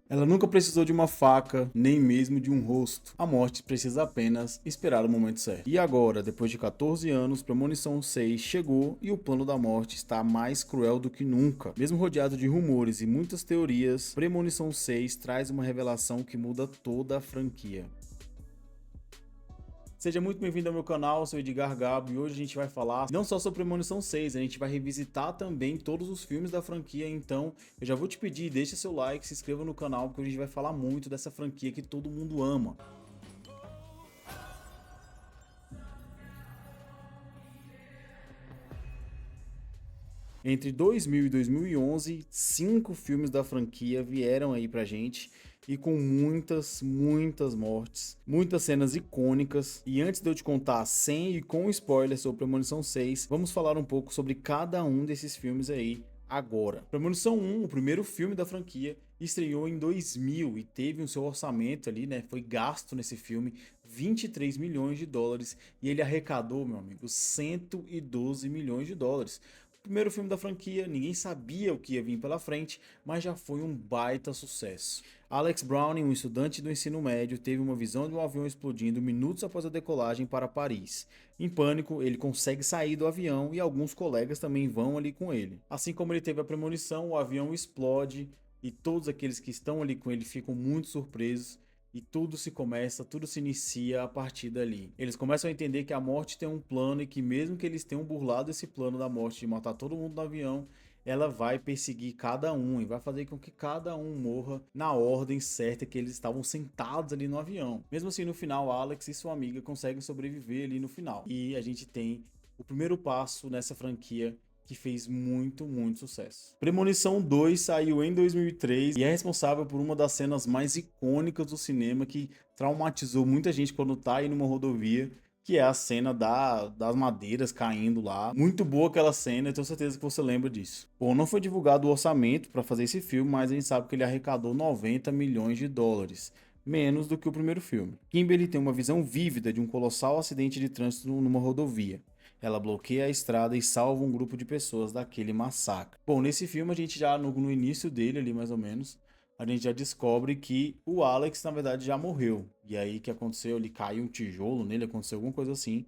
Ela nunca precisou de uma faca, nem mesmo de um rosto. A morte precisa apenas esperar o momento certo. E agora, depois de 14 anos, Premonição 6 chegou e o plano da morte está mais cruel do que nunca. Mesmo rodeado de rumores e muitas teorias, Premonição 6 traz uma revelação que muda toda a franquia. Seja muito bem-vindo ao meu canal, eu sou Edgar Gabo e hoje a gente vai falar não só sobre Premonição 6, a gente vai revisitar também todos os filmes da franquia, então eu já vou te pedir, deixa seu like, se inscreva no canal, porque a gente vai falar muito dessa franquia que todo mundo ama. Entre 2000 e 2011, 5 filmes da franquia vieram aí pra gente e com muitas mortes, muitas cenas icônicas. E antes de eu te contar sem e com spoilers sobre Premonição 6, vamos falar um pouco sobre cada um desses filmes aí agora. Premonição 1, o primeiro filme da franquia, estreou em 2000 e teve o seu orçamento ali, né, foi gasto nesse filme 23 milhões de dólares e ele arrecadou, meu amigo, 112 milhões de dólares. Primeiro filme da franquia, ninguém sabia o que ia vir pela frente, mas já foi um baita sucesso. Alex Browning, um estudante do ensino médio, teve uma visão de um avião explodindo minutos após a decolagem para Paris. Em pânico, ele consegue sair do avião e alguns colegas também vão ali com ele. Assim como ele teve a premonição, o avião explode e todos aqueles que estão ali com ele ficam muito surpresos. E tudo se inicia a partir dali. Eles começam a entender que a morte tem um plano e que mesmo que eles tenham burlado esse plano da morte de matar todo mundo no avião, ela vai perseguir cada um e vai fazer com que cada um morra na ordem certa que eles estavam sentados ali no avião. Mesmo assim, no final, Alex e sua amiga conseguem sobreviver ali no final. E a gente tem o primeiro passo nessa franquia que fez muito sucesso. Premonição 2 saiu em 2003 e é responsável por uma das cenas mais icônicas do cinema que traumatizou muita gente quando tá aí numa rodovia, que é a cena das madeiras caindo lá. Muito boa aquela cena, eu tenho certeza que você lembra disso. Bom, não foi divulgado o orçamento para fazer esse filme, mas a gente sabe que ele arrecadou 90 milhões de dólares. Menos do que o primeiro filme. Kimberly tem uma visão vívida de um colossal acidente de trânsito numa rodovia. Ela bloqueia a estrada e salva um grupo de pessoas daquele massacre. Bom, nesse filme a gente já no início dele ali mais ou menos, a gente já descobre que o Alex na verdade já morreu. E aí o que aconteceu? Ele caiu um tijolo nele, aconteceu alguma coisa assim.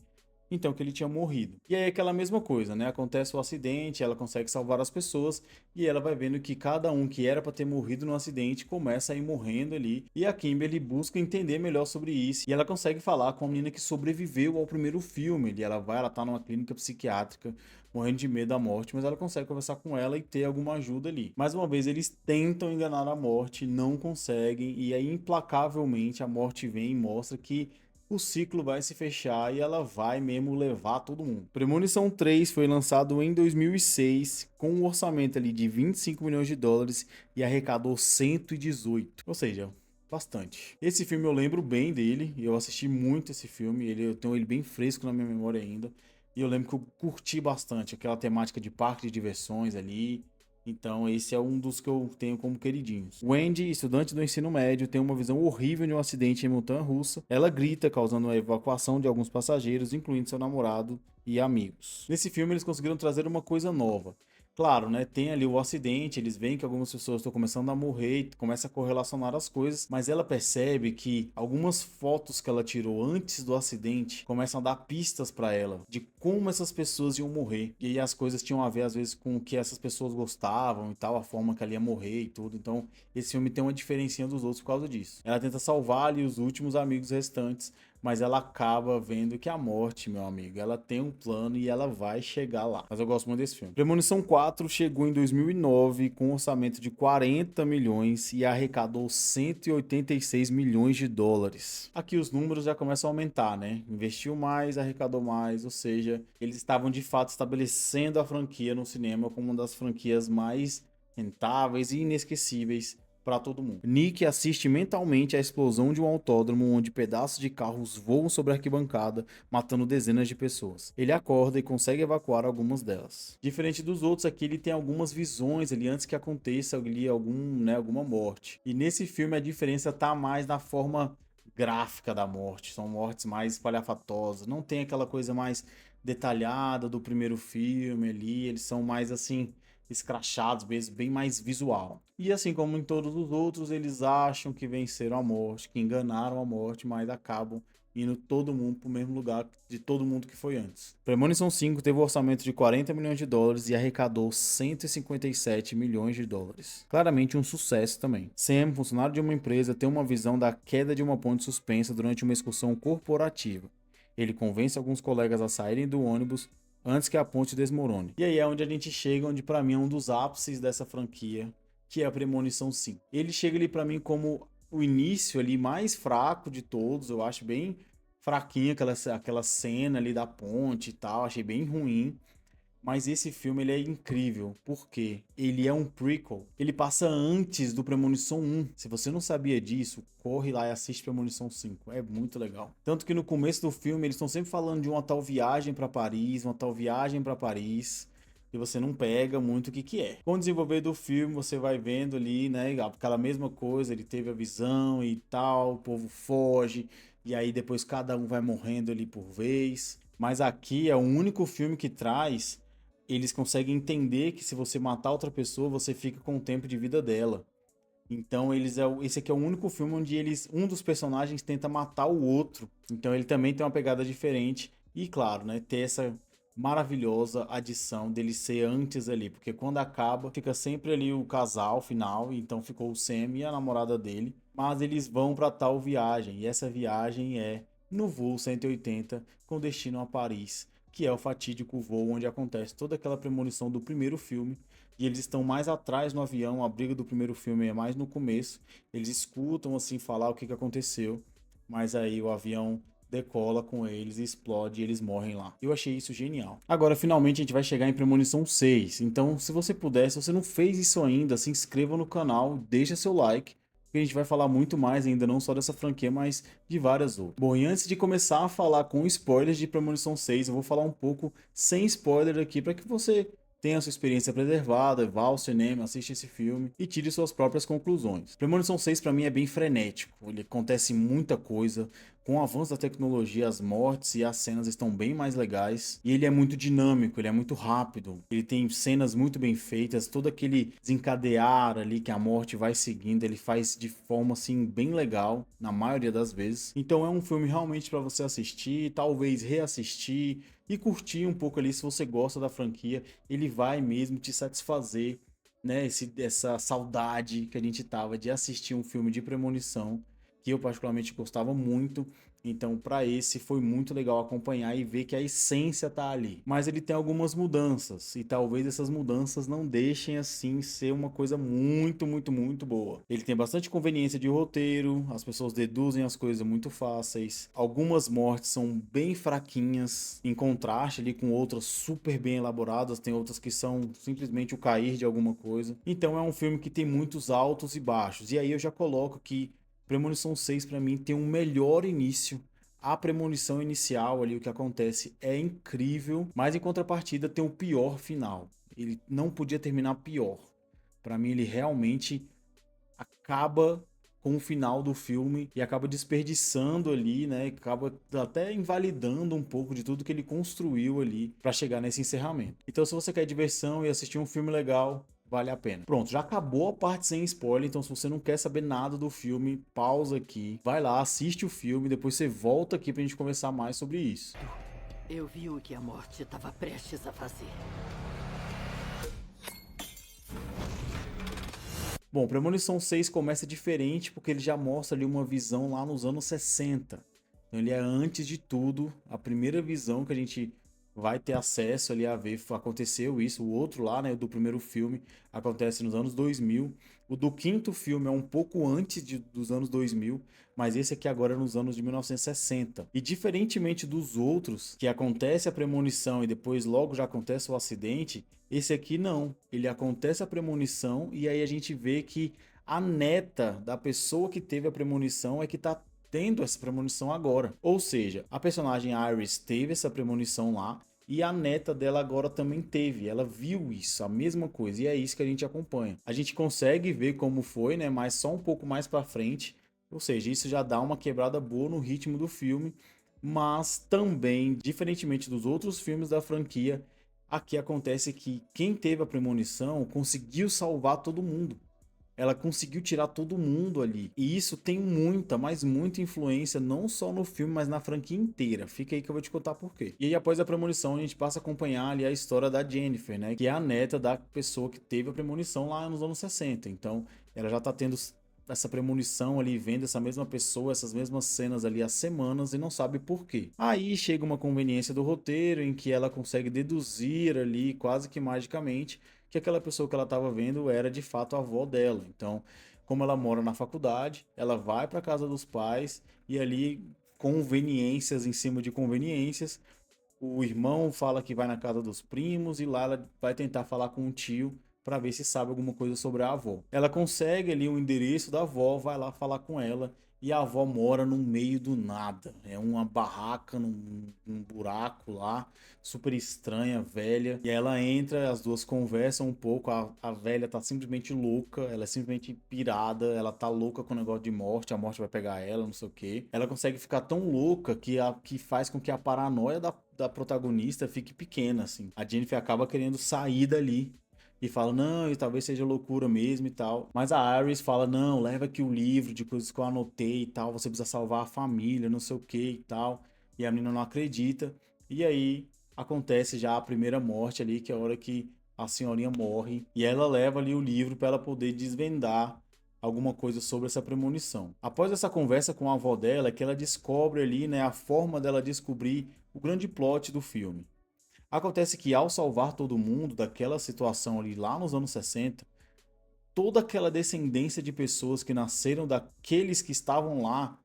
Então que ele tinha morrido. E aí aquela mesma coisa, né? Acontece o acidente, ela consegue salvar as pessoas e ela vai vendo que cada um que era para ter morrido no acidente começa a ir morrendo ali. E a Kimberly busca entender melhor sobre isso e ela consegue falar com a menina que sobreviveu ao primeiro filme. E ela tá numa clínica psiquiátrica, morrendo de medo da morte, mas ela consegue conversar com ela e ter alguma ajuda ali. Mais uma vez eles tentam enganar a morte, não conseguem e aí implacavelmente a morte vem e mostra que o ciclo vai se fechar e ela vai mesmo levar todo mundo. Premonição 3 foi lançado em 2006 com um orçamento ali de 25 milhões de dólares e arrecadou 118, ou seja, bastante. Esse filme eu lembro bem dele, eu assisti muito esse filme, eu tenho ele bem fresco na minha memória ainda. E eu lembro que eu curti bastante aquela temática de parque de diversões ali. Então esse é um dos que eu tenho como queridinhos. Wendy, estudante do ensino médio, tem uma visão horrível de um acidente em montanha-russa. Ela grita, causando a evacuação de alguns passageiros, incluindo seu namorado e amigos. Nesse filme eles conseguiram trazer uma coisa nova. Claro, né? Tem ali o acidente, eles veem que algumas pessoas estão começando a morrer e começa a correlacionar as coisas, mas ela percebe que algumas fotos que ela tirou antes do acidente começam a dar pistas para ela de como essas pessoas iam morrer. E aí as coisas tinham a ver às vezes com o que essas pessoas gostavam e tal, a forma que ela ia morrer e tudo. Então, esse filme tem uma diferencinha dos outros por causa disso. Ela tenta salvar ali os últimos amigos restantes, mas ela acaba vendo que a morte, meu amigo, ela tem um plano e ela vai chegar lá. Mas eu gosto muito desse filme. Premonição 4 chegou em 2009 com um orçamento de 40 milhões e arrecadou 186 milhões de dólares. Aqui os números já começam a aumentar, né? Investiu mais, arrecadou mais, ou seja, eles estavam de fato estabelecendo a franquia no cinema como uma das franquias mais rentáveis e inesquecíveis para todo mundo. Nick assiste mentalmente à explosão de um autódromo onde pedaços de carros voam sobre a arquibancada, matando dezenas de pessoas. Ele acorda e consegue evacuar algumas delas. Diferente dos outros, aqui ele tem algumas visões ali antes que aconteça ali alguma morte. E nesse filme a diferença tá mais na forma gráfica da morte, são mortes mais espalhafatosas, não tem aquela coisa mais detalhada do primeiro filme ali, eles são mais assim escrachados mesmo, bem mais visual. E assim como em todos os outros, eles acham que venceram a morte, que enganaram a morte, mas acabam indo todo mundo pro mesmo lugar de todo mundo que foi antes. Premonição 5 teve um orçamento de 40 milhões de dólares e arrecadou 157 milhões de dólares. Claramente um sucesso também. Sam, funcionário de uma empresa, tem uma visão da queda de uma ponte suspensa durante uma excursão corporativa. Ele convence alguns colegas a saírem do ônibus antes que a ponte desmorone. E aí é onde a gente chega, onde pra mim é um dos ápices dessa franquia, que é a Premonição 5. Ele chega ali pra mim como o início ali mais fraco de todos, eu acho bem fraquinha aquela cena ali da ponte e tal, achei bem ruim. Mas esse filme ele é incrível, porque ele é um prequel. Ele passa antes do Premonição 1. Se você não sabia disso, corre lá e assiste Premonição 5. É muito legal. Tanto que no começo do filme eles estão sempre falando de uma tal viagem para Paris, uma tal viagem para Paris. E você não pega muito o que que é. Com o desenvolver do filme, você vai vendo ali, né, aquela mesma coisa, ele teve a visão e tal, o povo foge, e aí depois cada um vai morrendo ali por vez. Mas aqui é o único filme que traz, eles conseguem entender que se você matar outra pessoa, você fica com o tempo de vida dela. Então esse aqui é o único filme onde um dos personagens tenta matar o outro. Então ele também tem uma pegada diferente e claro, né, ter essa maravilhosa adição dele ser antes ali, porque quando acaba fica sempre ali o casal final, então ficou o Sam e a namorada dele, mas eles vão para tal viagem e essa viagem é no voo 180 com destino a Paris, que é o fatídico voo onde acontece toda aquela premonição do primeiro filme. E eles estão mais atrás no avião, a briga do primeiro filme é mais no começo. Eles escutam assim falar o que que aconteceu, mas aí o avião decola com eles, explode e eles morrem lá. Eu achei isso genial. Agora, finalmente, a gente vai chegar em Premonição 6. Então, se você puder, se você não fez isso ainda, se inscreva no canal, deixa seu like, porque a gente vai falar muito mais ainda, não só dessa franquia, mas de várias outras. Bom, e antes de começar a falar com spoilers de Premonição 6, eu vou falar um pouco sem spoiler aqui, para que você tenha a sua experiência preservada, vá ao cinema, assista esse filme e tire suas próprias conclusões. Premonição 6 para mim é bem frenético, ele acontece muita coisa, com o avanço da tecnologia, as mortes e as cenas estão bem mais legais, e ele é muito dinâmico, ele é muito rápido, ele tem cenas muito bem feitas, todo aquele desencadear ali que a morte vai seguindo, ele faz de forma assim bem legal, na maioria das vezes. Então é um filme realmente para você assistir, talvez reassistir, e curtir um pouco ali se você gosta da franquia, ele vai mesmo te satisfazer, né? Essa saudade que a gente tava de assistir um filme de premonição, que eu particularmente gostava muito. Então, para esse foi muito legal acompanhar e ver que a essência tá ali. Mas ele tem algumas mudanças e talvez essas mudanças não deixem assim ser uma coisa muito, muito, muito boa. Ele tem bastante conveniência de roteiro, as pessoas deduzem as coisas muito fáceis. Algumas mortes são bem fraquinhas em contraste ali com outras super bem elaboradas, tem outras que são simplesmente o cair de alguma coisa. Então é um filme que tem muitos altos e baixos. E aí eu já coloco que Premonição 6 para mim tem um melhor início. A premonição inicial ali, o que acontece é incrível, mas em contrapartida tem o pior final. Ele não podia terminar pior. Para mim ele realmente acaba com o final do filme e acaba desperdiçando ali, né? Acaba até invalidando um pouco de tudo que ele construiu ali para chegar nesse encerramento. Então, se você quer diversão e assistir um filme legal, vale a pena. Pronto, já acabou a parte sem spoiler, então se você não quer saber nada do filme, pausa aqui, vai lá, assiste o filme, depois você volta aqui pra gente conversar mais sobre isso. Eu vi o que a morte estava prestes a fazer. Bom, Premonição 6 começa diferente porque ele já mostra ali uma visão lá nos anos 60. Então ele é antes de tudo, a primeira visão que a gente vai ter acesso ali a ver, aconteceu isso. O outro lá, né, do primeiro filme, acontece nos anos 2000. O do quinto filme é um pouco antes dos anos 2000, mas esse aqui agora é nos anos de 1960. E diferentemente dos outros, que acontece a premonição e depois logo já acontece o acidente, esse aqui não. Ele acontece a premonição e aí a gente vê que a neta da pessoa que teve a premonição é que tá tendo essa premonição agora. Ou seja, a personagem Iris teve essa premonição lá e a neta dela agora também teve. Ela viu isso, a mesma coisa. E é isso que a gente acompanha. A gente consegue ver como foi, né? Mas só um pouco mais pra frente. Ou seja, isso já dá uma quebrada boa no ritmo do filme. Mas também, diferentemente dos outros filmes da franquia, Aqui acontece que quem teve a premonição conseguiu salvar todo mundo. Ela conseguiu tirar todo mundo ali. E isso tem muita, mas muita influência, não só no filme, mas na franquia inteira. Fica aí que eu vou te contar por quê. E aí, após a premonição, a gente passa a acompanhar ali a história da Jennifer, né? Que é a neta da pessoa que teve a premonição lá nos anos 60. Então, ela já tá tendo essa premonição ali, vendo essa mesma pessoa, essas mesmas cenas ali há semanas e não sabe por quê. Aí chega uma conveniência do roteiro em que ela consegue deduzir ali, quase que magicamente, que aquela pessoa que ela estava vendo era de fato a avó dela. Então, como ela mora na faculdade, ela vai para casa dos pais e ali conveniências em cima de conveniências, o irmão fala que vai na casa dos primos e lá ela vai tentar falar com o tio para ver se sabe alguma coisa sobre a avó. Ela consegue ali o endereço da avó, vai lá falar com ela e a avó mora no meio do nada. É uma barraca num buraco lá, super estranha, velha. E ela entra, as duas conversam um pouco. A velha tá simplesmente louca, ela é simplesmente pirada, ela tá louca com o negócio de morte, a morte vai pegar ela, não sei o quê. Ela consegue ficar tão louca que faz com que a paranoia da protagonista fique pequena, assim. A Jennifer acaba querendo sair dali e fala, não, e talvez seja loucura mesmo e tal. Mas a Iris fala, não, leva aqui o livro de coisas que eu anotei e tal, você precisa salvar a família, não sei o que e tal. E a menina não acredita. E aí acontece já a primeira morte ali, que é a hora que a senhorinha morre. E ela leva ali o livro para ela poder desvendar alguma coisa sobre essa premonição. Após essa conversa com a avó dela, é que ela descobre ali, né, a forma dela descobrir o grande plot do filme. Acontece que ao salvar todo mundo daquela situação ali lá nos anos 60, toda aquela descendência de pessoas que nasceram daqueles que estavam lá,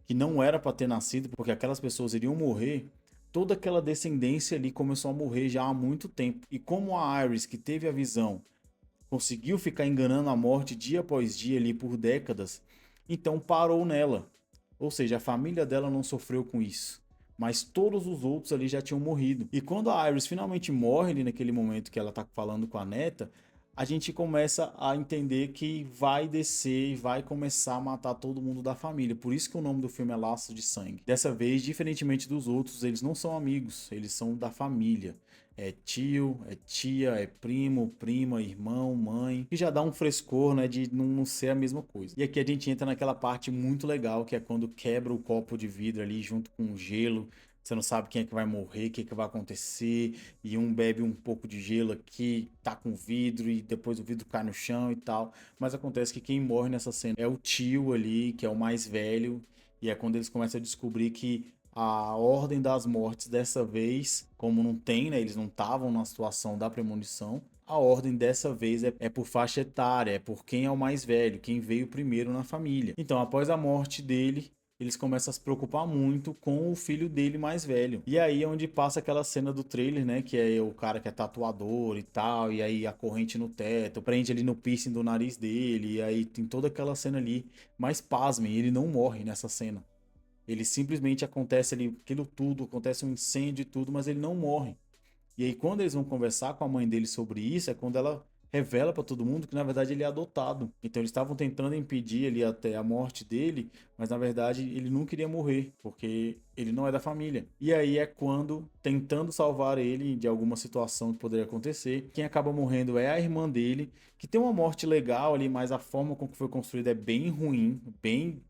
que não era para ter nascido, porque aquelas pessoas iriam morrer, toda aquela descendência ali começou a morrer já há muito tempo. E como a Iris, que teve a visão, conseguiu ficar enganando a morte dia após dia ali por décadas, então parou nela. Ou seja, a família dela não sofreu com isso. Mas todos os outros ali já tinham morrido. E quando a Iris finalmente morre ali naquele momento que ela tá falando com a neta, a gente começa a entender que vai descer e vai começar a matar todo mundo da família. Por isso que o nome do filme é Laços de Sangue. Dessa vez, diferentemente dos outros, eles não são amigos, eles são da família. É tio, é tia, é primo, prima, irmão, mãe. Que já dá um frescor, né, de não ser a mesma coisa. E aqui a gente entra naquela parte muito legal, que é quando quebra o copo de vidro ali junto com o gelo. Você não sabe quem é que vai morrer, o que é que vai acontecer. E um bebe um pouco de gelo aqui, tá com vidro, e depois o vidro cai no chão e tal. Mas acontece que quem morre nessa cena é o tio ali, que é o mais velho. E é quando eles começam a descobrir que a ordem das mortes dessa vez, como não tem, né? Eles não estavam na situação da premonição. A ordem dessa vez é por faixa etária, é por quem é o mais velho, quem veio primeiro na família. Então, após a morte dele, eles começam a se preocupar muito com o filho dele mais velho. E aí é onde passa aquela cena do trailer, né? Que é o cara que é tatuador e tal, e aí a corrente no teto, prende ali no piercing do nariz dele, e aí tem toda aquela cena ali. Mas pasmem, ele não morre nessa cena. Ele simplesmente acontece ali, aquilo tudo, acontece um incêndio e tudo, mas ele não morre. E aí, quando eles vão conversar com a mãe dele sobre isso, é quando ela revela para todo mundo que na verdade ele é adotado. Então eles estavam tentando impedir ali até a morte dele, mas na verdade ele não queria morrer, porque ele não é da família. E aí é quando, tentando salvar ele de alguma situação que poderia acontecer, quem acaba morrendo é a irmã dele, que tem uma morte legal ali, mas a forma com que foi construída é bem ruim, bem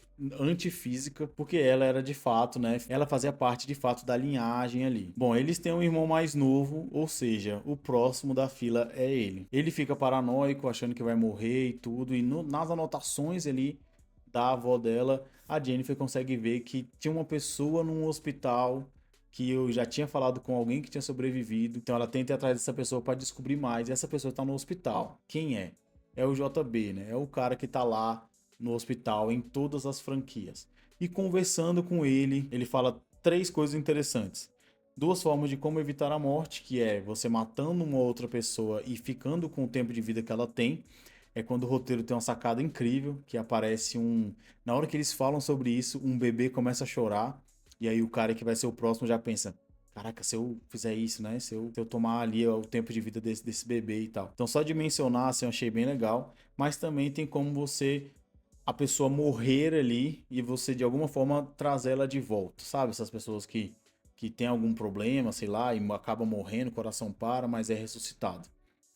antifísica, porque ela era de fato, né? Ela fazia parte de fato da linhagem ali. Bom, eles têm um irmão mais novo, ou seja, o próximo da fila é ele. Ele fica paranoico, achando que vai morrer e tudo, e nas anotações ali da avó dela, a Jennifer consegue ver que tinha uma pessoa num hospital que eu já tinha falado com alguém que tinha sobrevivido. Então ela tenta ir atrás dessa pessoa para descobrir mais. E essa pessoa está no hospital. Quem é? É o JB, né? É o cara que tá lá no hospital em todas as franquias. E conversando com ele, ele fala três coisas interessantes. Duas formas de como evitar a morte, que é você matando uma outra pessoa e ficando com o tempo de vida que ela tem. É quando o roteiro tem uma sacada incrível, que aparece um... Na hora que eles falam sobre isso, um bebê começa a chorar, e aí o cara que vai ser o próximo já pensa, caraca, se eu fizer isso, né? Se eu tomar ali o tempo de vida desse bebê e tal. Então só de mencionar, assim, eu achei bem legal. Mas também tem como você a pessoa morrer ali e você de alguma forma trazer ela de volta, sabe? Essas pessoas que que tem algum problema, sei lá, e acaba morrendo, o coração para, mas é ressuscitado.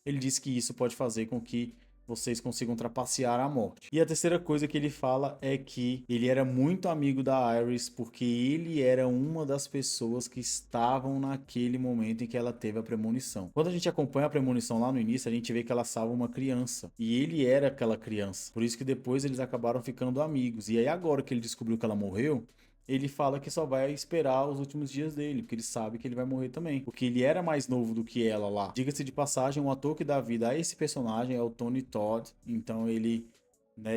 Ele diz que isso pode fazer com que vocês consigam trapacear a morte. E a terceira coisa que ele fala é que ele era muito amigo da Iris porque ele era uma das pessoas que estavam naquele momento em que ela teve a premonição. Quando a gente acompanha a premonição lá no início, a gente vê que ela salva uma criança. E ele era aquela criança. Por isso que depois eles acabaram ficando amigos. E aí agora que ele descobriu que ela morreu, ele fala que só vai esperar os últimos dias dele, porque ele sabe que ele vai morrer também. Porque ele era mais novo do que ela lá. Diga-se de passagem, um ator que dá vida a esse personagem é o Tony Todd. Então ele, né,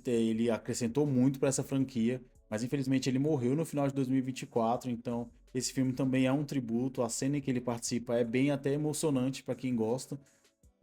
ele acrescentou muito para essa franquia. Mas infelizmente ele morreu no final de 2024. Então esse filme também é um tributo. A cena em que ele participa é bem até emocionante para quem gosta.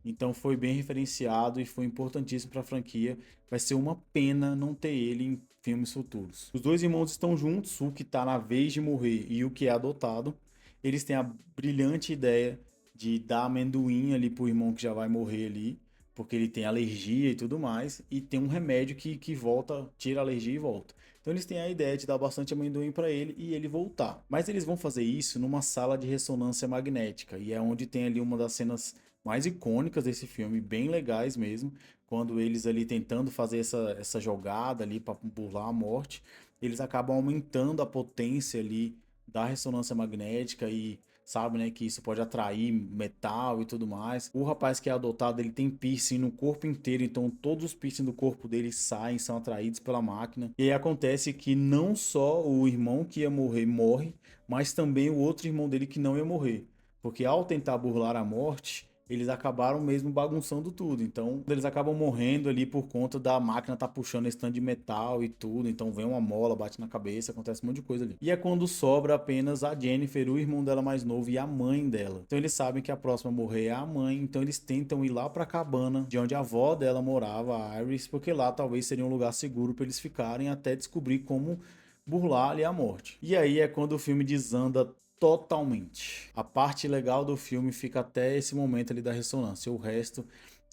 Então foi bem referenciado e foi importantíssimo para a franquia. Vai ser uma pena não ter ele em filmes futuros. Os dois irmãos estão juntos, o que está na vez de morrer e o que é adotado. Eles têm a brilhante ideia de dar amendoim ali pro irmão que já vai morrer ali, porque ele tem alergia e tudo mais, e tem um remédio que volta, tira a alergia e volta. Então eles têm a ideia de dar bastante amendoim para ele e ele voltar. Mas eles vão fazer isso numa sala de ressonância magnética, e é onde tem ali uma das cenas mais icônicas desse filme, bem legais mesmo, quando eles ali tentando fazer essa jogada ali para burlar a morte, eles acabam aumentando a potência ali da ressonância magnética e sabe, né, que isso pode atrair metal e tudo mais. O rapaz que é adotado, ele tem piercing no corpo inteiro, então todos os piercing do corpo dele saem, são atraídos pela máquina. E aí acontece que não só o irmão que ia morrer morre, mas também o outro irmão dele que não ia morrer. Porque ao tentar burlar a morte, eles acabaram mesmo bagunçando tudo. Então, eles acabam morrendo ali por conta da máquina tá puxando esse tanto de metal e tudo. Então, vem uma mola, bate na cabeça, acontece um monte de coisa ali. E é quando sobra apenas a Jennifer, o irmão dela mais novo e a mãe dela. Então, eles sabem que a próxima a morrer é a mãe. Então, eles tentam ir lá pra cabana de onde a avó dela morava, a Iris, porque lá talvez seria um lugar seguro para eles ficarem até descobrir como burlar ali a morte. E aí é quando o filme desanda totalmente. A parte legal do filme fica até esse momento ali da ressonância. O resto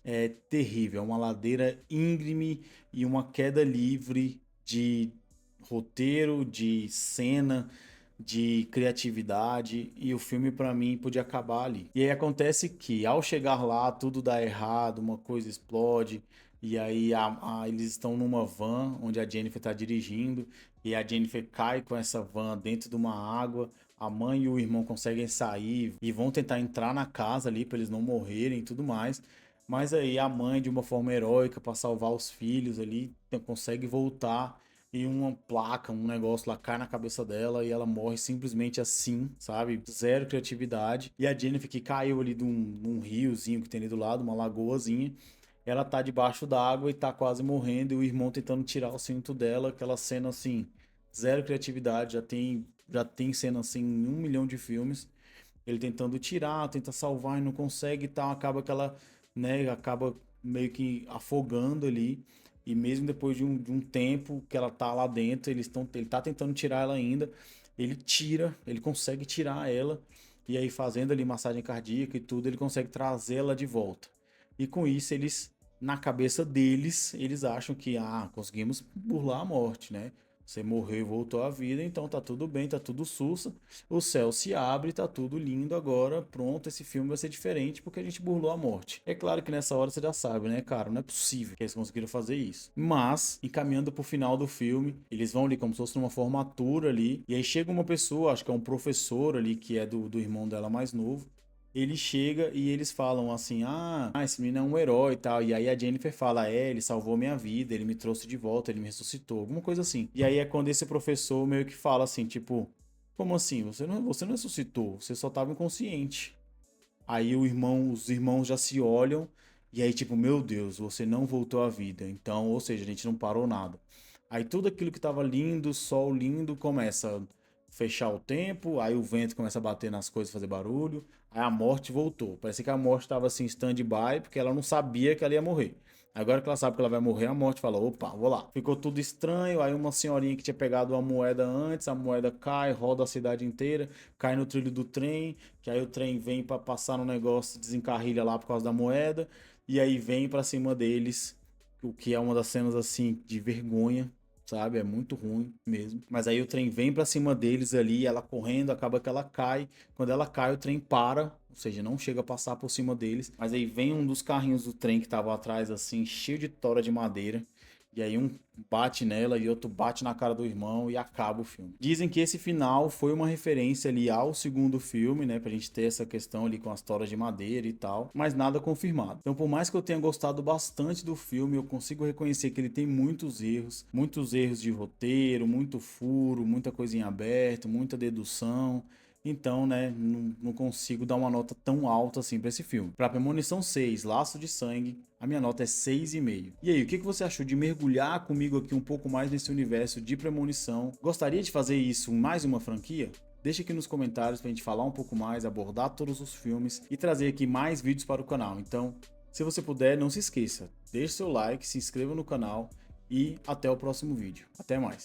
é terrível. É uma ladeira íngreme e uma queda livre de roteiro, de cena, de criatividade. E o filme, para mim, podia acabar ali. E aí acontece que, ao chegar lá, tudo dá errado, uma coisa explode. E aí eles estão numa van onde a Jennifer está dirigindo. E a Jennifer cai com essa van dentro de uma água. A mãe e o irmão conseguem sair e vão tentar entrar na casa ali para eles não morrerem e tudo mais. Mas aí a mãe, de uma forma heróica, para salvar os filhos ali, consegue voltar e uma placa, um negócio lá cai na cabeça dela e ela morre simplesmente assim, sabe? Zero criatividade. E a Jennifer, que caiu ali num riozinho que tem ali do lado, uma lagoazinha, ela tá debaixo d'água e tá quase morrendo, e o irmão tentando tirar o cinto dela, aquela cena assim, zero criatividade, já tem cena assim em 1 milhão de filmes, ele tentando tirar, tenta salvar e não consegue e tal, acaba que ela, né, acaba meio que afogando ali, e mesmo depois de um tempo que ela tá lá dentro, ele tá tentando tirar ela ainda, ele consegue tirar ela, e aí fazendo ali massagem cardíaca e tudo, ele consegue trazê-la de volta. E com isso na cabeça deles, eles acham que, conseguimos burlar a morte, né? Você morreu e voltou à vida, então tá tudo bem, tá tudo sussa. O céu se abre, tá tudo lindo agora. Pronto, esse filme vai ser diferente porque a gente burlou a morte. É claro que nessa hora você já sabe, né, cara? Não é possível que eles conseguiram fazer isso. Mas, encaminhando pro final do filme, eles vão ali como se fosse numa formatura ali. E aí chega uma pessoa, acho que é um professor ali, que é do irmão dela mais novo. Ele chega e eles falam assim: esse menino é um herói e tal. E aí a Jennifer fala: ele salvou minha vida, ele me trouxe de volta, ele me ressuscitou, alguma coisa assim. E aí é quando esse professor meio que fala assim: tipo, como assim? Você não ressuscitou, você só estava inconsciente. Aí os irmãos já se olham, e aí, tipo, meu Deus, você não voltou à vida. Então, ou seja, a gente não parou nada. Aí tudo aquilo que tava lindo, sol lindo, começa a fechar o tempo, aí o vento começa a bater nas coisas, fazer barulho, aí a morte voltou. Parece que a morte estava assim, stand-by, porque ela não sabia que ela ia morrer. Agora que ela sabe que ela vai morrer, a morte fala: opa, vou lá. Ficou tudo estranho, aí uma senhorinha que tinha pegado uma moeda antes, a moeda cai, roda a cidade inteira, cai no trilho do trem, que aí o trem vem para passar no negócio, desencarrilha lá por causa da moeda, e aí vem para cima deles, o que é uma das cenas assim de vergonha, sabe? É muito ruim mesmo. Mas aí o trem vem pra cima deles ali, ela correndo, acaba que ela cai. Quando ela cai, o trem para, ou seja, não chega a passar por cima deles. Mas aí vem um dos carrinhos do trem que tava atrás, assim, cheio de tora de madeira. E aí um bate nela e outro bate na cara do irmão e acaba o filme. Dizem que esse final foi uma referência ali ao segundo filme, né? Pra gente ter essa questão ali com as toras de madeira e tal, mas nada confirmado. Então, por mais que eu tenha gostado bastante do filme, eu consigo reconhecer que ele tem muitos erros de roteiro, muito furo, muita coisinha aberta, muita dedução. Então, né, não consigo dar uma nota tão alta assim pra esse filme. Pra Premonição 6, Laço de Sangue, a minha nota é 6,5. E aí, o que você achou de mergulhar comigo aqui um pouco mais nesse universo de Premonição? Gostaria de fazer isso em mais uma franquia? Deixa aqui nos comentários pra gente falar um pouco mais, abordar todos os filmes e trazer aqui mais vídeos para o canal. Então, se você puder, não se esqueça, deixe seu like, se inscreva no canal e até o próximo vídeo. Até mais!